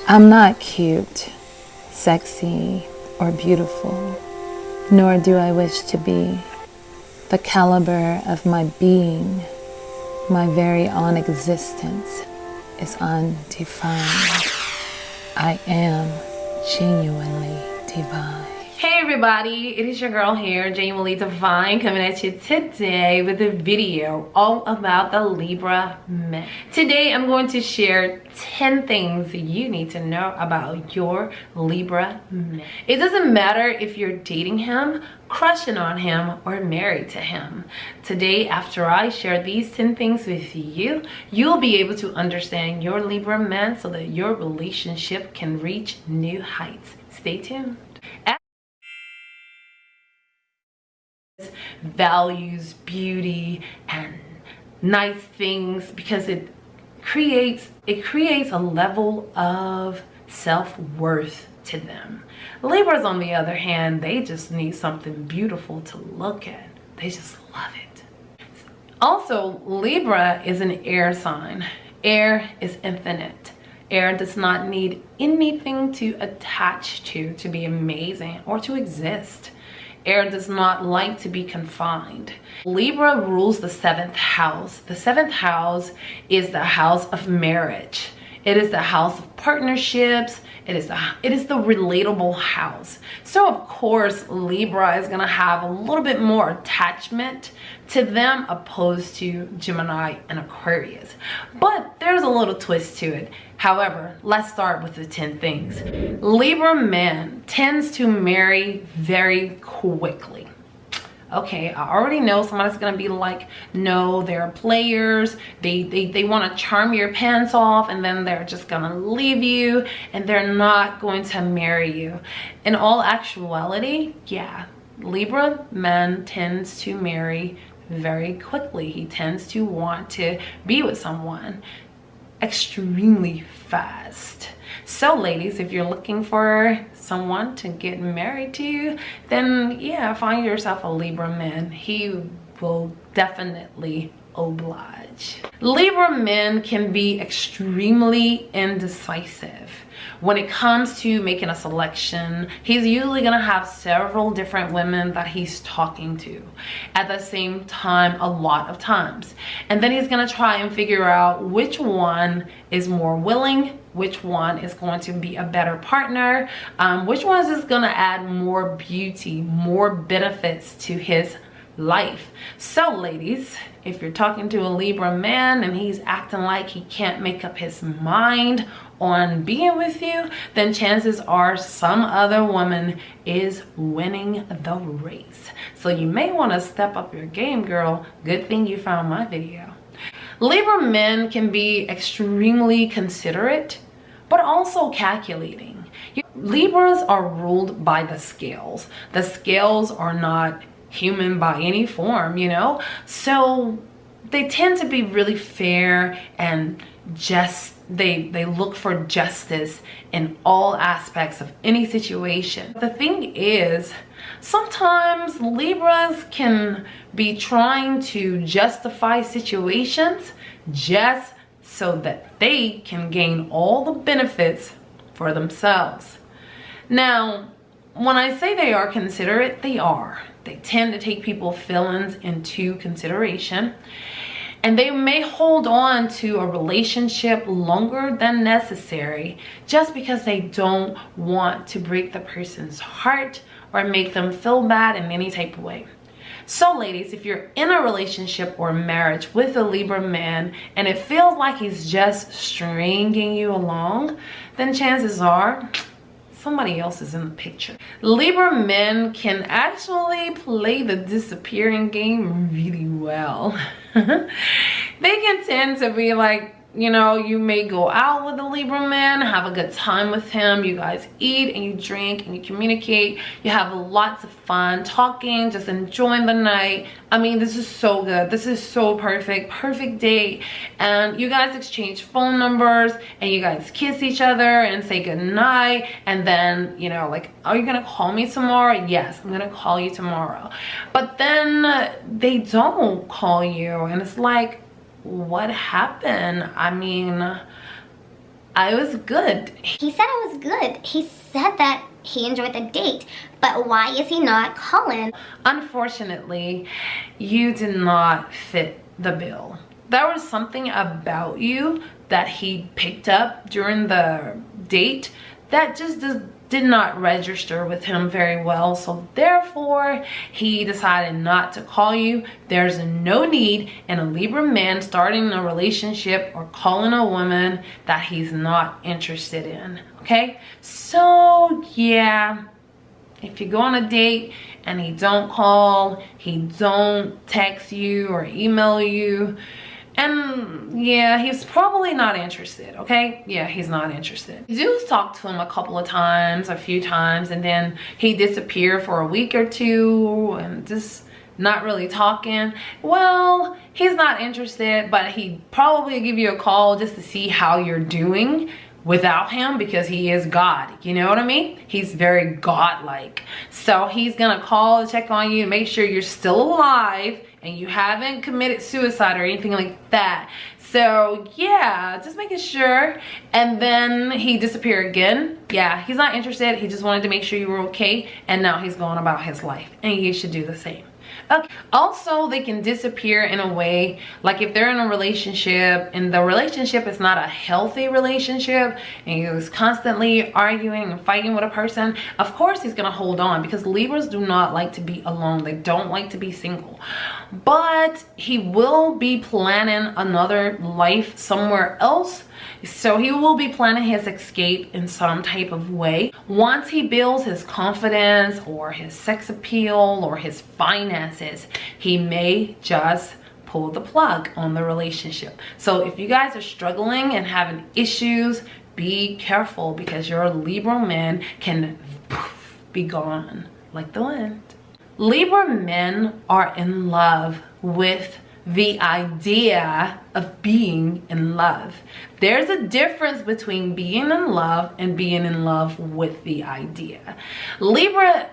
I'm not cute, sexy, or beautiful, nor do I wish to be. The caliber of my being, my very own existence, is undefined. I am genuinely divine. Hey everybody, it is your girl here, Genuinely Divine, coming at you today with a video all about the Libra men. Today I'm going to share 10 things you need to know about your Libra man. It doesn't matter if you're dating him, crushing on him, or married to him. Today, after I share these 10 things with you, you'll be able to understand your Libra man so that your relationship can reach new heights. Stay tuned. Values beauty and nice things because it creates a level of self-worth to them. Libras, on the other hand, they just need something beautiful to look at. They just love it. Also, Libra is an air sign. Air is infinite. Air does not need anything to attach to be amazing or to exist. Air does not like to be confined. Libra rules the 7th house. The 7th house is the house of marriage. It is the house of partnerships. It is the relatable house. So of course, Libra is gonna have a little bit more attachment to them opposed to Gemini and Aquarius. But there's a little twist to it. However, let's start with the 10 things. Libra man tends to marry very quickly. Okay, I already know somebody's gonna be like, no, they're players. They wanna charm your pants off and then they're just gonna leave you and they're not going to marry you. In all actuality, yeah, Libra man tends to marry very quickly. He tends to want to be with someone extremely fast. So ladies, if you're looking for someone to get married to, then yeah, find yourself a Libra man. He will definitely oblige. Libra men can be extremely indecisive. When it comes to making a selection, he's usually gonna have several different women that he's talking to at the same time a lot of times. And then he's gonna try and figure out which one is more willing, which one is going to be a better partner, which one is gonna add more beauty, more benefits to his life. So ladies, if you're talking to a Libra man and he's acting like he can't make up his mind on being with you, then chances are some other woman is winning the race. So you may want to step up your game, girl. Good thing you found my video. Libra men can be extremely considerate, but also calculating. Libras are ruled by the scales. The scales are not human by any form, you know? So they tend to be really fair and just they look for justice in all aspects of any situation. The thing is, sometimes Libras can be trying to justify situations just so that they can gain all the benefits for themselves. Now, when I say they are considerate, they are. They tend to take people's feelings into consideration. And they may hold on to a relationship longer than necessary just because they don't want to break the person's heart or make them feel bad in any type of way. So ladies, if you're in a relationship or marriage with a Libra man and it feels like he's just stringing you along, then chances are somebody else is in the picture. Libra men can actually play the disappearing game really well. They can tend to be like, you know, you may go out with a Libra man, have a good time with him, you guys eat and you drink and you communicate, you have lots of fun talking, just enjoying the night. I mean, this is so good. This is so perfect date. And you guys exchange phone numbers and you guys kiss each other and say goodnight. And then, you know, like, are you gonna call me tomorrow? Yes, I'm gonna call you tomorrow. But then they don't call you and it's like, what happened? I mean, I was good. He said it was good. He said that he enjoyed the date, but why is he not calling? Unfortunately, you did not fit the bill. There was something about you that he picked up during the date that just did not register with him very well. So therefore, he decided not to call you. There's no need in a Libra man starting a relationship or calling a woman that he's not interested in, okay? So yeah, if you go on a date and he don't call, he don't text you or email you, and yeah, he's probably not interested, okay? Yeah, he's not interested. You do talk to him a couple of times, a few times, and then he disappear for a week or two and just not really talking. Well, he's not interested, but he probably give you a call just to see how you're doing without him, because he is God, you know what I mean? He's very God-like. So he's gonna call to check on you and make sure you're still alive and you haven't committed suicide or anything like that. So yeah, just making sure. And then he disappeared again. Yeah, he's not interested. He just wanted to make sure you were okay, and now he's going about his life, and you should do the same. Okay. Also, they can disappear in a way, like if they're in a relationship and the relationship is not a healthy relationship and he's constantly arguing and fighting with a person, of course he's gonna hold on, because Libras do not like to be alone. They don't like to be single. But he will be planning another life somewhere else. So he will be planning his escape in some type of way. Once he builds his confidence or his sex appeal or his finances, he may just pull the plug on the relationship. So if you guys are struggling and having issues, be careful, because your Libra man can be gone like the wind. Libra men are in love with the idea of being in love. There's a difference between being in love and being in love with the idea. Libra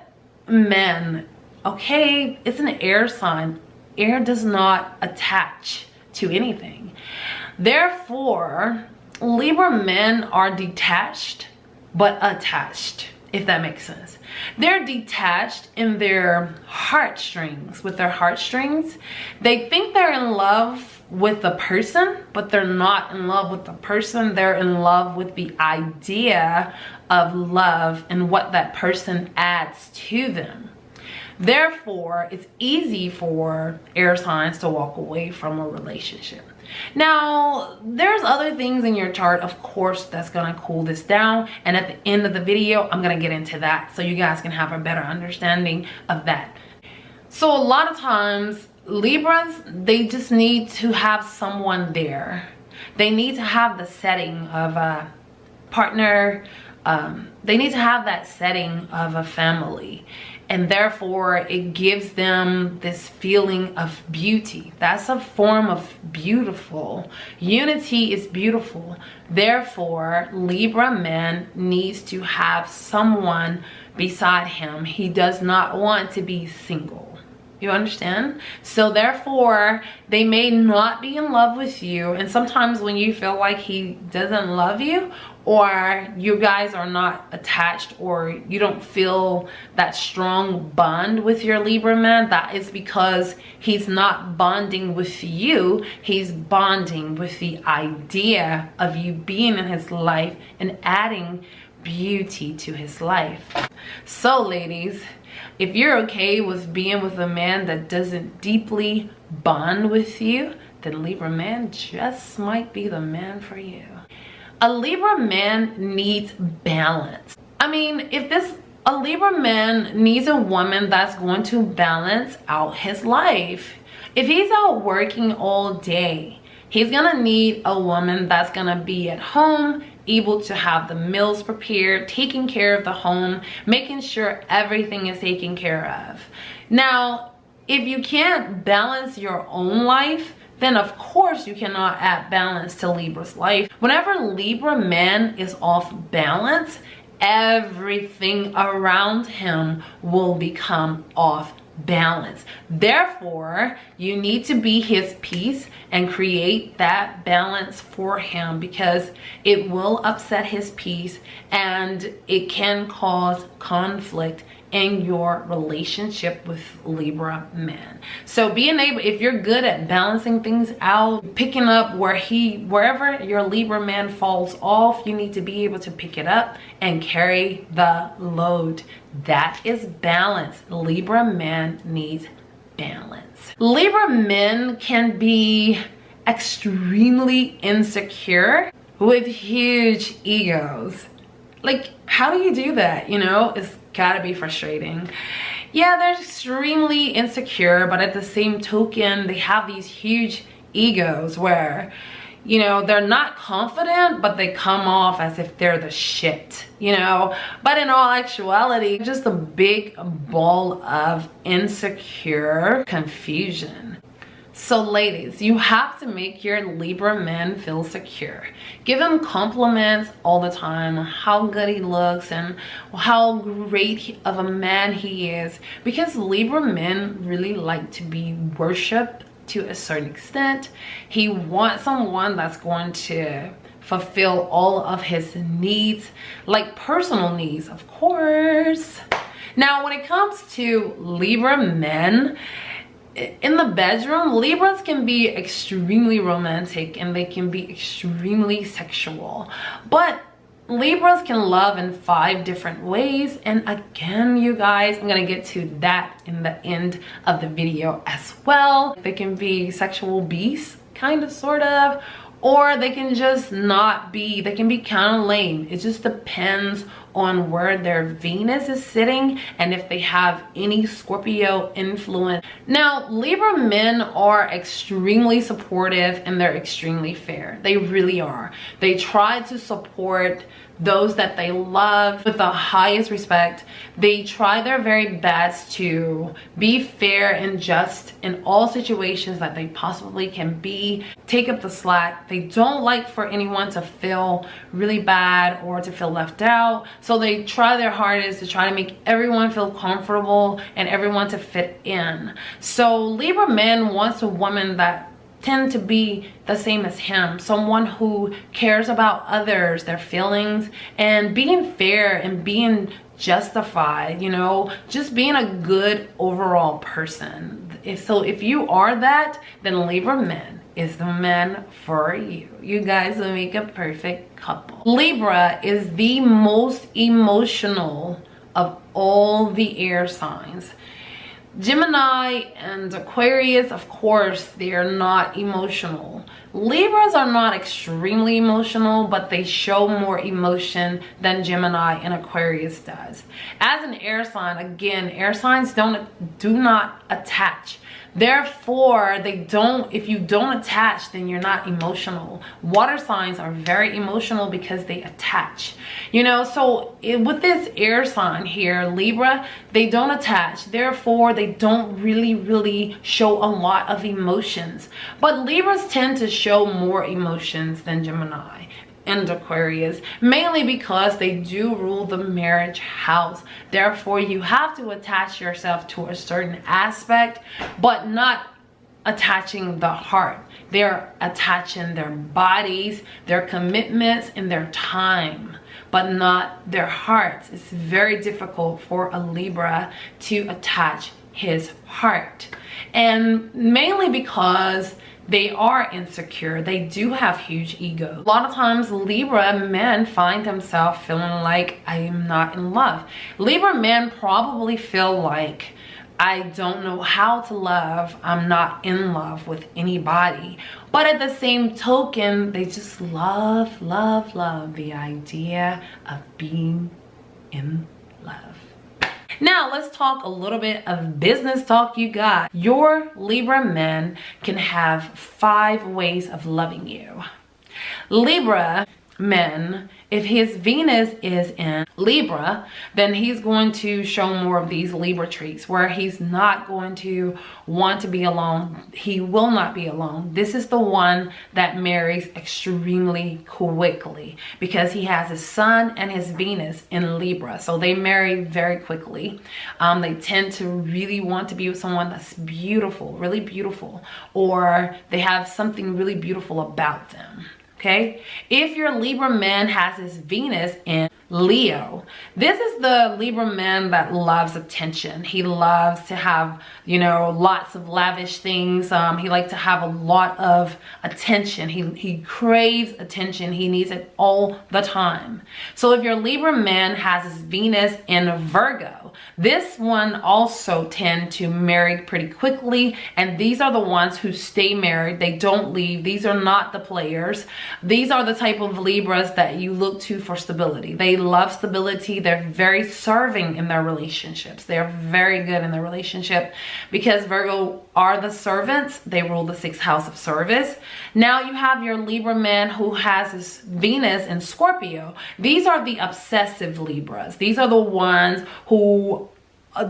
men, okay, it's an air sign. Air does not attach to anything. Therefore, Libra men are detached but attached, if that makes sense. They're detached in their heartstrings, with their heartstrings. They think they're in love with the person, but they're not in love with the person. They're in love with the idea of love and what that person adds to them. Therefore, it's easy for air signs to walk away from a relationship. Now, there's other things in your chart, of course, that's gonna cool this down, and at the end of the video I'm gonna get into that so you guys can have a better understanding of that. So a lot of times Libras, they just need to have someone there. They need to have the setting of a partner. They need to have that setting of a family, and therefore it gives them this feeling of beauty. That's a form of beautiful. Unity is beautiful. Therefore, Libra man needs to have someone beside him. He does not want to be single. You understand? So therefore, they may not be in love with you. And sometimes when you feel like he doesn't love you, or you guys are not attached, or you don't feel that strong bond with your Libra man, that is because he's not bonding with you. He's bonding with the idea of you being in his life and adding beauty to his life. So ladies, if you're okay with being with a man that doesn't deeply bond with you, then Libra man just might be the man for you. A Libra man needs balance. I mean, a Libra man needs a woman that's going to balance out his life. If he's out working all day, he's gonna need a woman that's gonna be at home, able to have the meals prepared, taking care of the home, making sure everything is taken care of. Now, if you can't balance your own life, then of course you cannot add balance to Libra's life. Whenever Libra man is off balance, everything around him will become off balance. Therefore, you need to be his peace and create that balance for him, because it will upset his peace and it can cause conflict in your relationship with Libra men. So being able, if you're good at balancing things out, picking up wherever your Libra man falls off, you need to be able to pick it up and carry the load. That is balance. Libra man needs balance. Libra men can be extremely insecure with huge egos. Like, how do you do that? You know, it's gotta be frustrating. Yeah, they're extremely insecure, but at the same token, they have these huge egos where, you know, they're not confident, but they come off as if they're the shit, you know. But in all actuality, just a big ball of insecure confusion. So ladies, you have to make your Libra men feel secure. Give him compliments all the time on how good he looks and how great of a man he is, because Libra men really like to be worshipped to a certain extent. He wants someone that's going to fulfill all of his needs, like personal needs, of course. Now, when it comes to Libra men, in the bedroom, Libras can be extremely romantic and they can be extremely sexual, but Libras can love in 5 different ways. And again, you guys, I'm gonna get to that in the end of the video as well. They can be sexual beasts, kind of, sort of, or they can just not be. They can be kind of lame. It just depends on where their Venus is sitting and if they have any Scorpio influence. Now, Libra men are extremely supportive and they're extremely fair. They really are. They try to support those that they love with the highest respect. They try their very best to be fair and just in all situations that they possibly can be. Take up the slack. They don't like for anyone to feel really bad or to feel left out. So they try their hardest to try to make everyone feel comfortable and everyone to fit in. So Libra man wants a woman that tend to be the same as him, someone who cares about others, their feelings, and being fair and being justified, you know, just being a good overall person. So if you are that, then Libra man is the man for you. You guys will make a perfect couple. Libra is the most emotional of all the air signs. Gemini and Aquarius, of course, they are not emotional. Libras are not extremely emotional, but they show more emotion than Gemini and Aquarius does. As an air sign, again, air signs do not attach. Therefore, if you don't attach, then you're not emotional. Water signs are very emotional because they attach. You know, so with this air sign here, Libra, they don't attach. Therefore, they don't really show a lot of emotions. But Libras tend to show more emotions than Gemini and Aquarius, mainly because they do rule the marriage house. Therefore, you have to attach yourself to a certain aspect, but not attaching the heart. They're attaching their bodies, their commitments, and their time, but not their hearts. It's very difficult for a Libra to attach his heart, and mainly because they are insecure. They do have huge egos. A lot of times Libra men find themselves feeling like, I am not in love. Libra men probably feel like, I don't know how to love. I'm not in love with anybody. But at the same token, they just love the idea of being in love. Now let's talk a little bit of business talk, you guys. Your Libra men can have 5 ways of loving you. Libra, men, if his Venus is in Libra, then he's going to show more of these Libra traits where he's not going to want to be alone. He will not be alone. This is the one that marries extremely quickly because he has his sun and his Venus in Libra. So they marry very quickly. They tend to really want to be with someone that's beautiful, really beautiful, or they have something really beautiful about them. Okay, if your Libra man has his Venus in Leo, this is the Libra man that loves attention. He loves to have, you know, lots of lavish things. He likes to have a lot of attention. He craves attention. He needs it all the time. So if your Libra man has his Venus in Virgo, this one also tend to marry pretty quickly, and these are the ones who stay married. They don't leave. These are not the players. These are the type of Libras that you look to for stability. They love stability. They're very serving in their relationships. They're very good in their relationship because Virgo are the servants. They rule the 6th house of service. Now you have your Libra man who has his Venus in Scorpio. These are the obsessive Libras. These are the ones who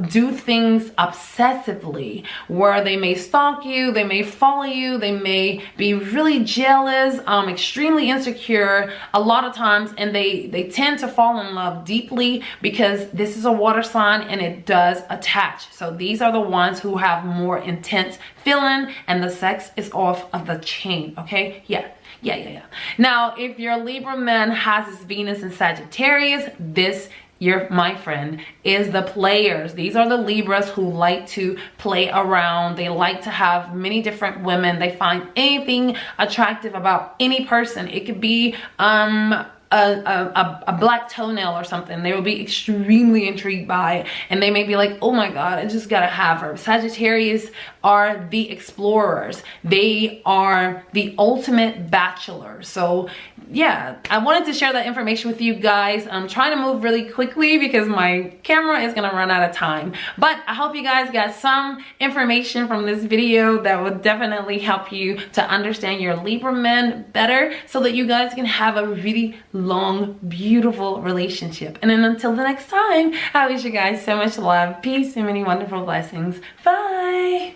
do things obsessively, where they may stalk you, they may follow you, they may be really jealous, extremely insecure a lot of times, and they tend to fall in love deeply because this is a water sign and it does attach. So these are the ones who have more intense feeling and the sex is off of the chain. Okay, yeah. Now if your Libra man has his Venus in Sagittarius, my friend, is the players. These are the Libras who like to play around. They like to have many different women. They find anything attractive about any person. It could be a black toenail or something. They will be extremely intrigued by it, and they may be like, oh my god, I just gotta have her. Sagittarius are the explorers. They are the ultimate bachelor. So yeah, I wanted to share that information with you guys. I'm trying to move really quickly because my camera is gonna run out of time, but I hope you guys got some information from this video that will definitely help you to understand your Libra men better so that you guys can have a really long, beautiful relationship. And then until the next time, I wish you guys so much love, peace, and many wonderful blessings. Bye.